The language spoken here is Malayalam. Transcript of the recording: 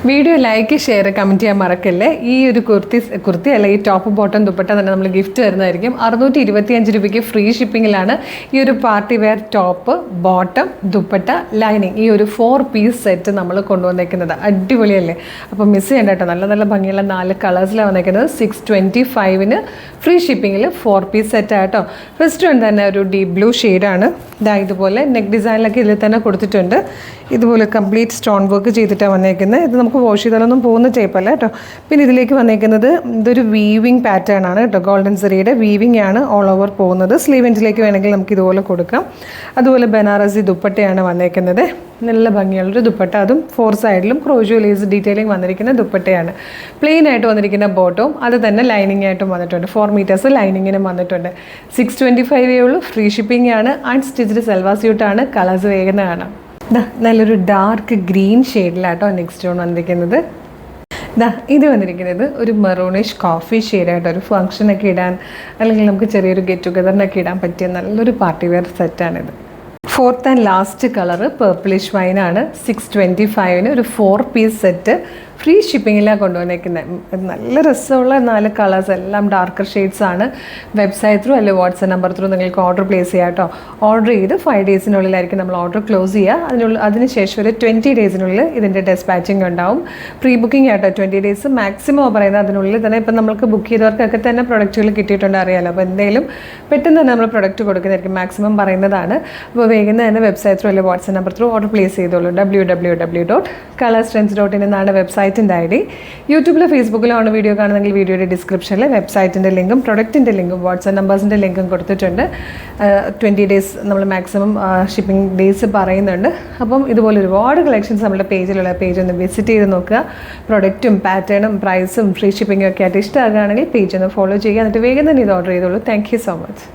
വീഡിയോ ലൈക്ക് ഷെയർ കമൻറ്റ് ചെയ്യാൻ മറക്കല്ലേ. ഈ ഒരു കുർത്തി അല്ല, ഈ ടോപ്പ് ബോട്ടം ദുപ്പട്ട തന്നെ നമ്മൾ ഗിഫ്റ്റ് തരുന്നതായിരിക്കും. 625 രൂപയ്ക്ക് ഫ്രീ ഷിപ്പിങ്ങിലാണ് ഈ ഒരു party wear top bottom dupatta lining ഈ ഒരു 4 പീസ് സെറ്റ് നമ്മൾ കൊണ്ടുവന്നേക്കുന്നത്. അടിപൊളിയല്ലേ? അപ്പോൾ മിസ് ചെയ്യേണ്ട കേട്ടോ. നല്ല നല്ല ഭംഗിയുള്ള 4 കളേഴ്സിലാണ് വന്നേക്കുന്നത്. 625 ഫ്രീ ഷിപ്പിങ്ങിൽ 4 പീസ് സെറ്റായിട്ടോ. ഫസ്റ്റ് വൺ തന്നെ ഒരു ഡീപ് ബ്ലൂ ഷെയ്ഡാണ്. ഇതുപോലെ നെക്ക് ഡിസൈനിലൊക്കെ ഇതിൽ തന്നെ കൊടുത്തിട്ടുണ്ട്. ഇതുപോലെ കംപ്ലീറ്റ് സ്റ്റോൺ വർക്ക് ചെയ്തിട്ടാണ് വന്നേക്കുന്നത്. ഇത് നമുക്ക് വാഷ് ചെയ്താലൊന്നും പോകുന്ന ടൈപ്പല്ല കേട്ടോ. പിന്നെ ഇതിലേക്ക് വന്നേക്കുന്നത് ഇതൊരു വീവിങ് പാറ്റേൺ ആണ് കേട്ടോ. ഗോൾഡൻ സെറിയുടെ വീവിങ് ആണ് ഓൾ ഓവർ പോകുന്നത്. സ്ലീവ് എൻഡിലേക്ക് വേണമെങ്കിൽ നമുക്ക് ഇതുപോലെ കൊടുക്കാം. അതുപോലെ ബനാറസി ദുപ്പട്ടയാണ് വന്നേക്കുന്നത്. നല്ല ഭംഗിയുള്ളൊരു ദുപ്പട്ട, അതും 4 സൈഡിലും ക്രോഷോ ലേസ് ഡീറ്റെയിലിംഗ് വന്നിരിക്കുന്ന ദുപ്പട്ടയാണ്. പ്ലെയിൻ ആയിട്ട് വന്നിരിക്കുന്ന ബോട്ടവും അത് തന്നെ ലൈനിങ് ആയിട്ടും വന്നിട്ടുണ്ട്. 4 മീറ്റേഴ്സ് ലൈനിങ്ങിനും വന്നിട്ടുണ്ട്. 625 ഉള്ളൂ. ഫ്രീ ഷിപ്പിംഗ് ആണ്. അൺസ്റ്റിച്ച്ഡ് സെൽവാ സ്യൂട്ടാണ്. കളേഴ്സ് വേഗം കാണാം. നല്ലൊരു ഡാർക്ക് ഗ്രീൻ ഷെയ്ഡിലാട്ടോ നെക്സ്റ്റ് ഓൺ വന്നിരിക്കുന്നത്. ഇത് വന്നിരിക്കുന്നത് ഒരു മെറൂണിഷ് കോഫി ഷെയ്ഡായിട്ട് ഒരു ഫംഗ്ഷനൊക്കെ ഇടാൻ അല്ലെങ്കിൽ നമുക്ക് ചെറിയൊരു ഗെറ്റ് ടുഗദറിനൊക്കെ ഇടാൻ പറ്റിയ നല്ലൊരു പാർട്ടി വെയർ സെറ്റാണിത്. 4th and last colour purplish വൈനാണ്. 625 ഒരു 4 പീസ് സെറ്റ് ഫ്രീ ഷിപ്പിങ്ങിലാണ് കൊണ്ടുവന്നേക്കുന്നത്. നല്ല രസമുള്ള 4 കളേഴ്സ് എല്ലാം ഡാർക്കർ ഷെയ്ഡ്സ് ആണ്. വെബ്സൈറ്റ് ത്രൂ അല്ലെങ്കിൽ വാട്സ്ആപ്പ് നമ്പർ ത്രൂ നിങ്ങൾക്ക് ഓർഡർ പ്ലേസ് ചെയ്യാം കേട്ടോ. ഓർഡർ ചെയ്ത് 5 ഡേയ്സിനുള്ളിലായിരിക്കും നമ്മൾ ഓർഡർ ക്ലോസ് ചെയ്യുക. അതിനുശേഷം ഒരു 20 ഡേയ്സിനുള്ളിൽ ഇതിൻ്റെ ഡെസ്പാച്ചിങ് ഉണ്ടാവും. പ്രീ ബുക്കിംഗ് ആട്ടോ 20 ഡേയ്സ് മാക്സിമം പറയുന്നത്. അതിനുള്ളിൽ തന്നെ ഇപ്പം നമുക്ക് ബുക്ക് ചെയ്തവർക്കൊക്കെ തന്നെ പ്രൊഡക്റ്റുകൾ കിട്ടിയിട്ടുണ്ട് അറിയാമല്ലോ. അപ്പോൾ എന്തെങ്കിലും പെട്ടെന്ന് തന്നെ നമ്മൾ പ്രൊഡക്റ്റ് കൊടുക്കുന്നതായിരിക്കും മാക്സിമം പറയുന്നതാണ്. അപ്പോൾ വേഗം തന്നെ വെബ്സൈറ്റ് ത്രൂ അല്ലെങ്കിൽ WhatsApp number through order place ചെയ്തോളൂ. www.colorstrends.in എന്നാണ് വെബ്സൈറ്റിൻ്റെ ID. യൂട്യൂബിലോ ഫേസ്ബുക്കിലോ ആണ് വീഡിയോ കാണുന്നെങ്കിൽ വീഡിയോയുടെ ഡിസ്ക്രിപ്ഷനിൽ വെബ്സൈറ്റിൻ്റെ ലിങ്കും പ്രൊഡക്റ്റിൻ്റെ ലിങ്കും വാട്സ്ആപ്പ് നമ്പേഴ്സിൻ്റെ ലിങ്കും കൊടുത്തിട്ടുണ്ട്. 20 ഡേയ്സ് നമ്മൾ മാക്സിമം ഷിപ്പിംഗ് ഡേയ്സ് പറയുന്നുണ്ട്. അപ്പം ഇതുപോലെ ഒരുപാട് കളക്ഷൻസ് നമ്മുടെ പേജിലുള്ള പേജ് ഒന്ന് വിസിറ്റ് ചെയ്ത് നോക്കുക. പ്രൊഡക്റ്റും പാറ്റേണും പ്രൈസും ഫ്രീ ഷിപ്പിങ്ങും ഒക്കെ ആയിട്ട് ഇഷ്ടമാകുകയാണെങ്കിൽ പേജ് ഒന്ന് ഫോളോ ചെയ്യുക. എന്നിട്ട് വേഗം തന്നെ ഇത് ഓർഡർ ചെയ്തോളൂ. Thank you so much.